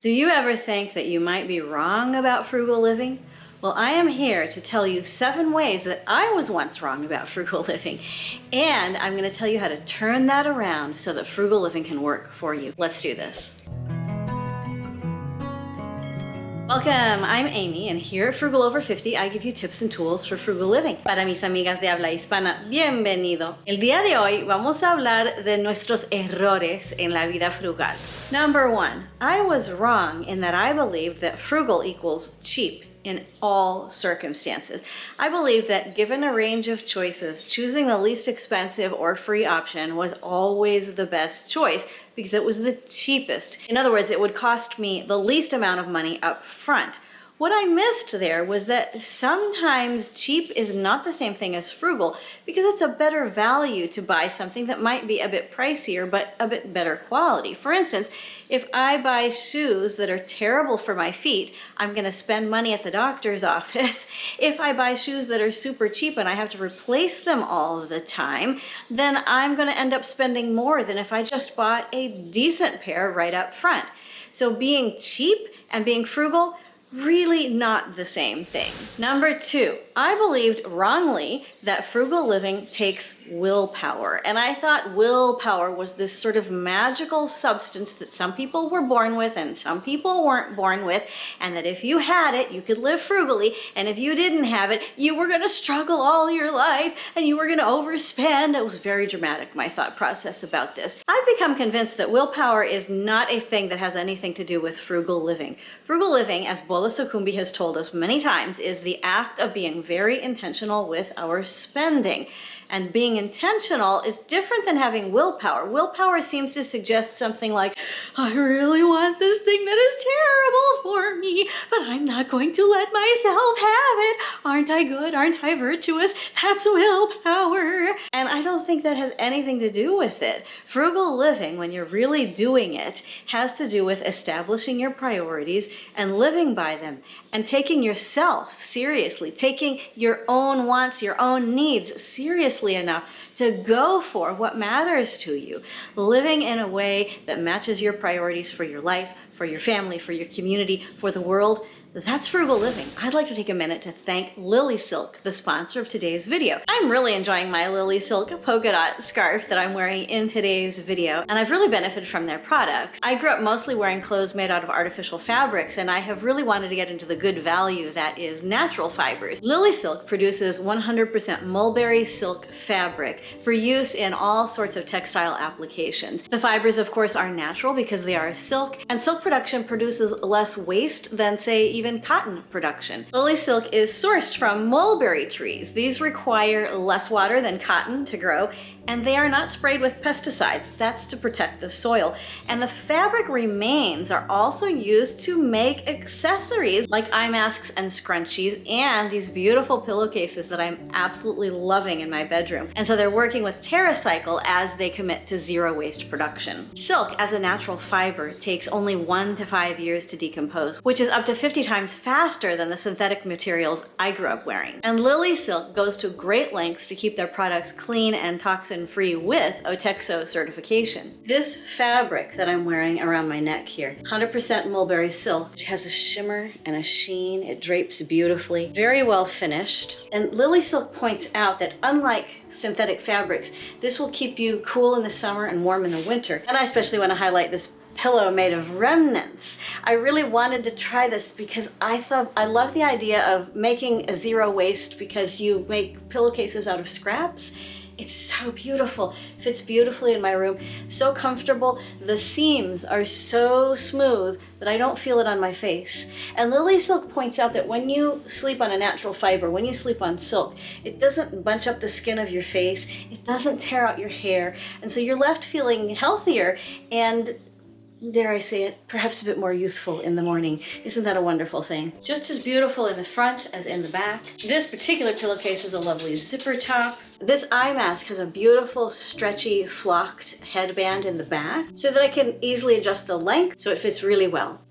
Do you ever think that you might be wrong about frugal living? Well, I am here to tell you 7 ways that I was once wrong about frugal living. And I'm going to tell you how to turn that around so that frugal living can work for you. Let's do this. Welcome, I'm Amy, and here at Frugal Over 50, I give you tips and tools for frugal living. Para mis amigas de habla hispana, bienvenido. El día de hoy vamos a hablar de nuestros errores en la vida frugal. Number 1, I was wrong in that I believed that frugal equals cheap in all circumstances. I believed that given a range of choices, choosing the least expensive or free option was always the best choice because it was the cheapest. In other words, it would cost me the least amount of money up front. What I missed there was that sometimes cheap is not the same thing as frugal because it's a better value to buy something that might be a bit pricier but a bit better quality. For instance, if I buy shoes that are terrible for my feet, I'm going to spend money at the doctor's office. If I buy shoes that are super cheap and I have to replace them all the time, then I'm going to end up spending more than if I just bought a decent pair right up front. So being cheap and being frugal, really not the same thing. Number 2, I believed wrongly that frugal living takes willpower. And I thought willpower was this sort of magical substance that some people were born with and some people weren't born with. And that if you had it, you could live frugally. And if you didn't have it, you were going to struggle all your life and you were going to overspend. It was very dramatic, my thought process about this. I've become convinced that willpower is not a thing that has anything to do with frugal living. Frugal living, as Sukhumbi has told us many times, is the act of being very intentional with our spending. And being intentional is different than having willpower. Willpower seems to suggest something like, I really want this thing that is terrible for me, but I'm not going to let myself have it. Aren't I good? Aren't I virtuous? That's willpower. And I don't think that has anything to do with it. Frugal living, when you're really doing it, has to do with establishing your priorities and living by them and taking yourself seriously, taking your own wants, your own needs seriously enough to go for what matters to you. Living in a way that matches your priorities for your life, for your family, for your community, for the world. That's frugal living. I'd like to take a minute to thank LILYSILK, the sponsor of today's video. I'm really enjoying my LILYSILK polka dot scarf that I'm wearing in today's video, and I've really benefited from their products. I grew up mostly wearing clothes made out of artificial fabrics, and I have really wanted to get into the good value that is natural fibers. LILYSILK produces 100% mulberry silk fabric for use in all sorts of textile applications. The fibers, of course, are natural because they are silk, and silk production produces less waste than, say, even cotton production. LILYSILK is sourced from mulberry trees. These require less water than cotton to grow, and they are not sprayed with pesticides. That's to protect the soil. And the fabric remains are also used to make accessories like eye masks and scrunchies and these beautiful pillowcases that I'm absolutely loving in my bedroom. And so they're working with TerraCycle as they commit to zero waste production. Silk as a natural fiber takes only 1 to 5 years to decompose, which is up to 50 times faster than the synthetic materials I grew up wearing. And LILYSILK goes to great lengths to keep their products clean and toxin-free with OTEXO certification. This fabric that I'm wearing around my neck here, 100% mulberry silk, which has a shimmer and a sheen. It drapes beautifully, very well finished. And LILYSILK points out that unlike synthetic fabrics, this will keep you cool in the summer and warm in the winter. And I especially want to highlight this pillow made of remnants. I really wanted to try this because I love the idea of making a zero waste because you make pillowcases out of scraps. It's so beautiful, fits beautifully in my room, so comfortable. The seams are so smooth that I don't feel it on my face. And LILYSILK points out that when you sleep on a natural fiber, when you sleep on silk, it doesn't bunch up the skin of your face, it doesn't tear out your hair, and so you're left feeling healthier and, dare I say it, perhaps a bit more youthful in the morning. Isn't that a wonderful thing? Just as beautiful in the front as in the back. This particular pillowcase has a lovely zipper top. This eye mask has a beautiful, stretchy, flocked headband in the back so that I can easily adjust the length so it fits really well.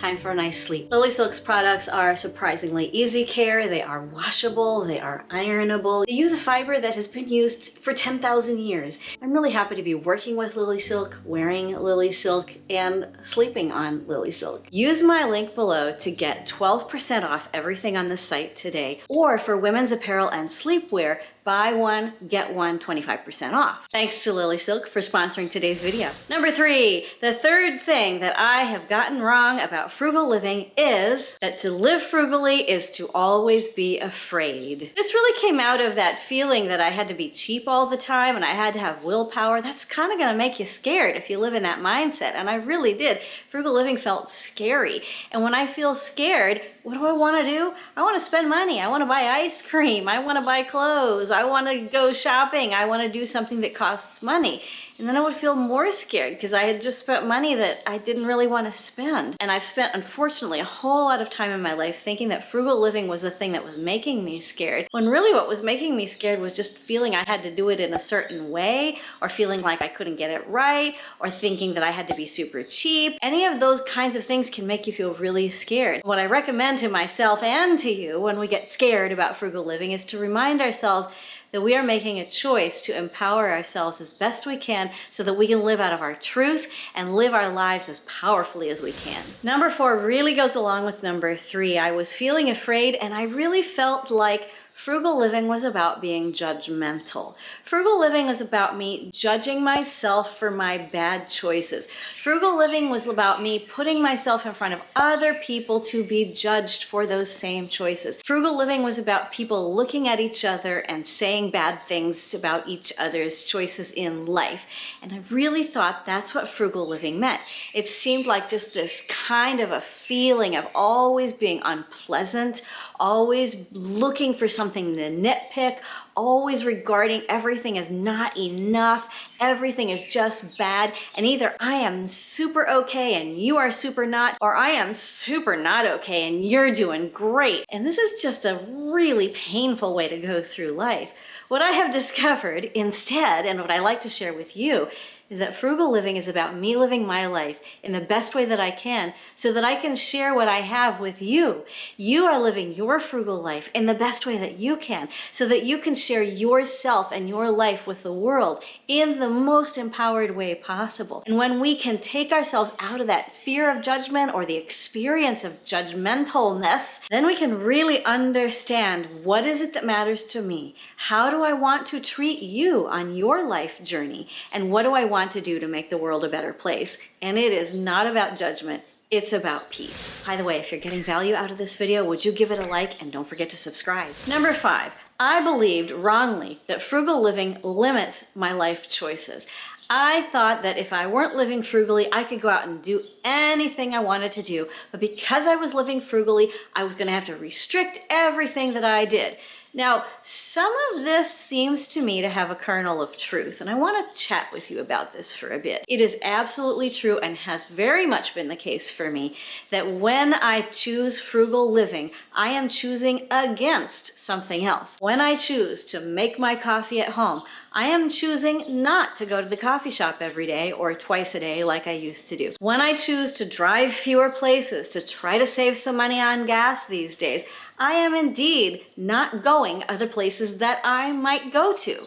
time for a nice sleep. LILYSILK's products are surprisingly easy care. They are washable, they are ironable. They use a fiber that has been used for 10,000 years. I'm really happy to be working with LILYSILK, wearing LILYSILK, and sleeping on LILYSILK. Use my link below to get 12% off everything on the site today, or for women's apparel and sleepwear, buy one, get one 25% off. Thanks to LILYSILK for sponsoring today's video. Number 3, the third thing that I have gotten wrong about frugal living is that to live frugally is to always be afraid. This really came out of that feeling that I had to be cheap all the time and I had to have willpower. That's kind of gonna make you scared if you live in that mindset, and I really did. Frugal living felt scary, and when I feel scared, what do I want to do? I want to spend money. I want to buy ice cream. I want to buy clothes. I want to go shopping. I want to do something that costs money. And then I would feel more scared because I had just spent money that I didn't really want to spend. And I've spent, unfortunately, a whole lot of time in my life thinking that frugal living was the thing that was making me scared, when really what was making me scared was just feeling I had to do it in a certain way, or feeling like I couldn't get it right, or thinking that I had to be super cheap. Any of those kinds of things can make you feel really scared. What I recommend to myself and to you when we get scared about frugal living is to remind ourselves that we are making a choice to empower ourselves as best we can so that we can live out of our truth and live our lives as powerfully as we can. Number 4 really goes along with number 3. I was feeling afraid, and I really felt like frugal living was about being judgmental. Frugal living was about me judging myself for my bad choices. Frugal living was about me putting myself in front of other people to be judged for those same choices. Frugal living was about people looking at each other and saying bad things about each other's choices in life. And I really thought that's what frugal living meant. It seemed like just this kind of a feeling of always being unpleasant, always looking for something to nitpick, always regarding everything as not enough, everything is just bad, and either I am super okay and you are super not, or I am super not okay and you're doing great. And this is just a really painful way to go through life. What I have discovered instead, and what I like to share with you, is that frugal living is about me living my life in the best way that I can so that I can share what I have with you. You are living your frugal life in the best way that you can so that you can share yourself and your life with the world in the most empowered way possible. And when we can take ourselves out of that fear of judgment or the experience of judgmentalness, then we can really understand what is it that matters to me? How do I want to treat you on your life journey? And what do I want to do to make the world a better place? And it is not about judgment. It's about peace. By the way, if you're getting value out of this video, would you give it a like and don't forget to subscribe. Number 5, I believed wrongly that frugal living limits my life choices. I thought that if I weren't living frugally, I could go out and do anything I wanted to do. But because I was living frugally, I was going to have to restrict everything that I did. Now, some of this seems to me to have a kernel of truth, and I want to chat with you about this for a bit. It is absolutely true and has very much been the case for me that when I choose frugal living, I am choosing against something else. When I choose to make my coffee at home, I am choosing not to go to the coffee shop every day or twice a day like I used to do. When I choose to drive fewer places to try to save some money on gas these days, I am indeed not going other places that I might go to.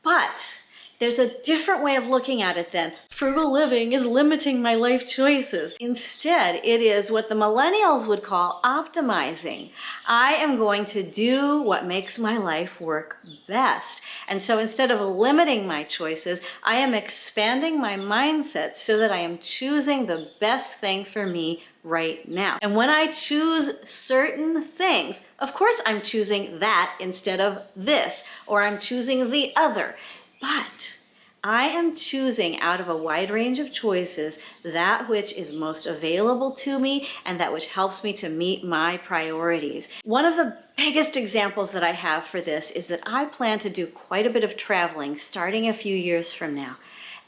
But there's a different way of looking at it then. Frugal living is limiting my life choices. Instead, it is what the millennials would call optimizing. I am going to do what makes my life work best. And so instead of limiting my choices, I am expanding my mindset so that I am choosing the best thing for me right now. And when I choose certain things, of course I'm choosing that instead of this, or I'm choosing the other. But I am choosing out of a wide range of choices that which is most available to me and that which helps me to meet my priorities. One of the biggest examples that I have for this is that I plan to do quite a bit of traveling starting a few years from now.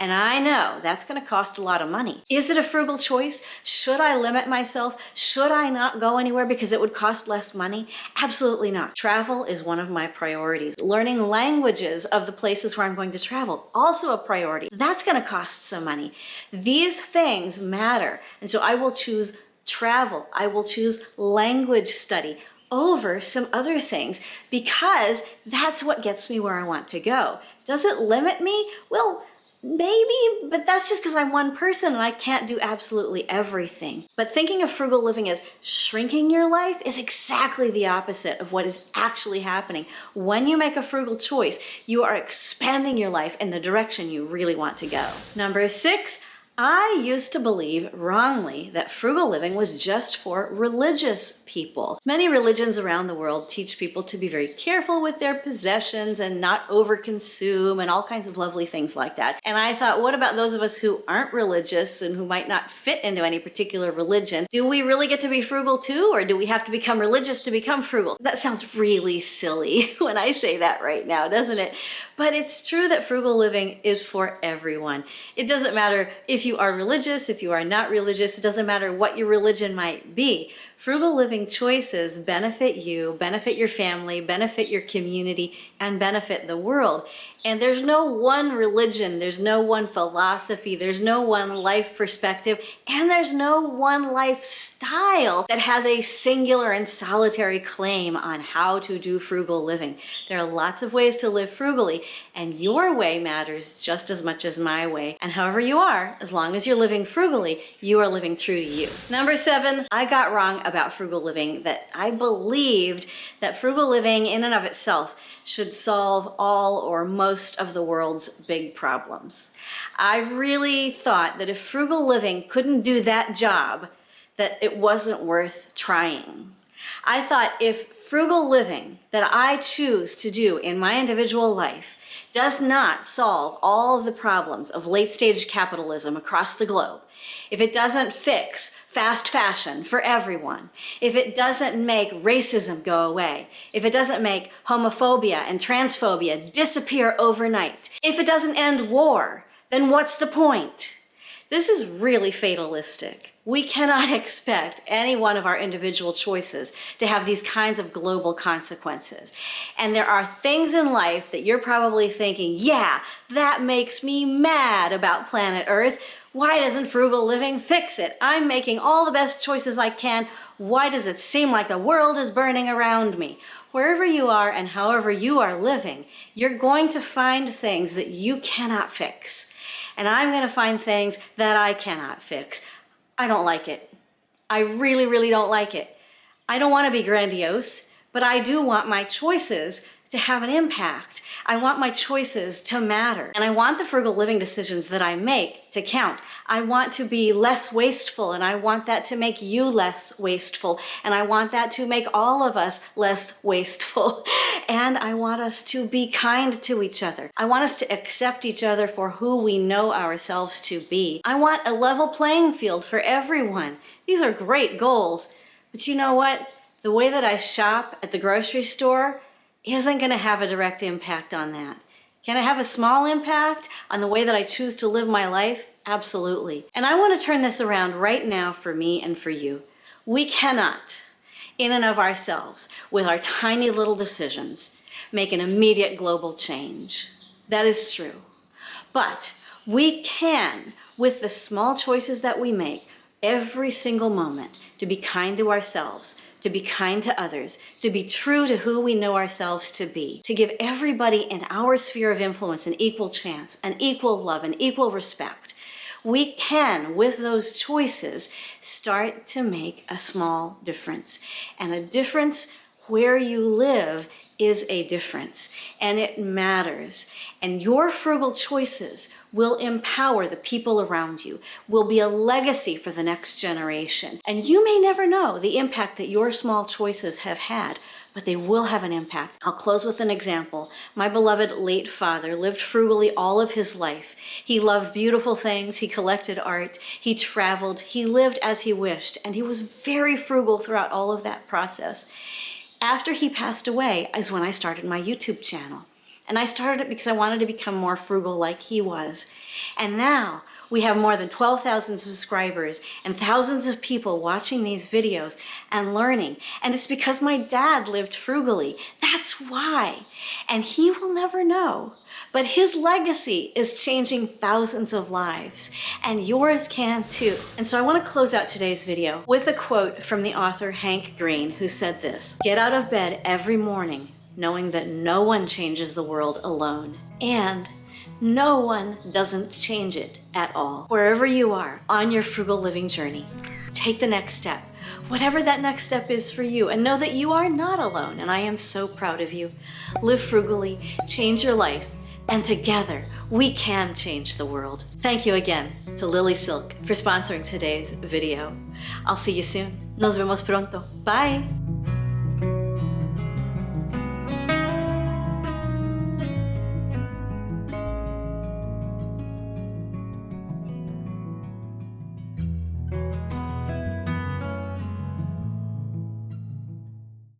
And I know that's going to cost a lot of money. Is it a frugal choice? Should I limit myself? Should I not go anywhere because it would cost less money? Absolutely not. Travel is one of my priorities. Learning languages of the places where I'm going to travel, also a priority. That's going to cost some money. These things matter. And so I will choose travel. I will choose language study over some other things because that's what gets me where I want to go. Does it limit me? Well, maybe, but that's just because I'm one person and I can't do absolutely everything. But thinking of frugal living as shrinking your life is exactly the opposite of what is actually happening. When you make a frugal choice, you are expanding your life in the direction you really want to go. Number 6, I used to believe wrongly that frugal living was just for religious people. Many religions around the world teach people to be very careful with their possessions and not overconsume and all kinds of lovely things like that. And I thought, what about those of us who aren't religious and who might not fit into any particular religion? Do we really get to be frugal too, or do we have to become religious to become frugal? That sounds really silly when I say that right now, doesn't it? But it's true that frugal living is for everyone. It doesn't matter if you are religious, if you are not religious, it doesn't matter what your religion might be. Frugal living choices benefit you, benefit your family, benefit your community, and benefit the world. And there's no one religion, there's no one philosophy, there's no one life perspective, and there's no one lifestyle that has a singular and solitary claim on how to do frugal living. There are lots of ways to live frugally, and your way matters just as much as my way. And however you are, as long as you're living frugally, you are living true to you. Number 7, I got wrong about frugal living, that I believed that frugal living in and of itself should solve all or most of the world's big problems. I really thought that if frugal living couldn't do that job, that it wasn't worth trying. I thought if frugal living that I choose to do in my individual life does not solve all of the problems of late-stage capitalism across the globe, if it doesn't fix fast fashion for everyone, if it doesn't make racism go away, if it doesn't make homophobia and transphobia disappear overnight, if it doesn't end war, then what's the point? This is really fatalistic. We cannot expect any one of our individual choices to have these kinds of global consequences. And there are things in life that you're probably thinking, yeah, that makes me mad about planet Earth. Why doesn't frugal living fix it? I'm making all the best choices I can. Why does it seem like the world is burning around me? Wherever you are and however you are living, you're going to find things that you cannot fix. And I'm going to find things that I cannot fix. I don't like it. I really, really don't like it. I don't want to be grandiose, but I do want my choices to have an impact. I want my choices to matter. And I want the frugal living decisions that I make to count. I want to be less wasteful, and I want that to make you less wasteful. And I want that to make all of us less wasteful. And I want us to be kind to each other. I want us to accept each other for who we know ourselves to be. I want a level playing field for everyone. These are great goals. But you know what? The way that I shop at the grocery store isn't going to have a direct impact on that. Can it have a small impact on the way that I choose to live my life? Absolutely. And I want to turn this around right now for me and for you. We cannot, in and of ourselves, with our tiny little decisions, make an immediate global change. That is true. But we can, with the small choices that we make every single moment, to be kind to ourselves, to be kind to others, to be true to who we know ourselves to be, to give everybody in our sphere of influence an equal chance, an equal love, an equal respect. We can, with those choices, start to make a small difference. And a difference where you live is a difference, and it matters. And your frugal choices will empower the people around you, will be a legacy for the next generation. And you may never know the impact that your small choices have had, but they will have an impact. I'll close with an example. My beloved late father lived frugally all of his life. He loved beautiful things, he collected art, he traveled, he lived as he wished, and he was very frugal throughout all of that process. After he passed away is when I started my YouTube channel. And I started it because I wanted to become more frugal like he was. And now, We have more than 12,000 subscribers and thousands of people watching these videos and learning. And it's because my dad lived frugally. That's why. And he will never know. But his legacy is changing thousands of lives, and yours can too. And so I want to close out today's video with a quote from the author Hank Green, who said this: "Get out of bed every morning knowing that no one changes the world alone, and no one doesn't change it at all." Wherever you are on your frugal living journey, take the next step, whatever that next step is for you, and know that you are not alone. And I am so proud of you. Live frugally, change your life, and together we can change the world. Thank you again to LILYSILK for sponsoring today's video. I'll see you soon. Nos vemos pronto. Bye.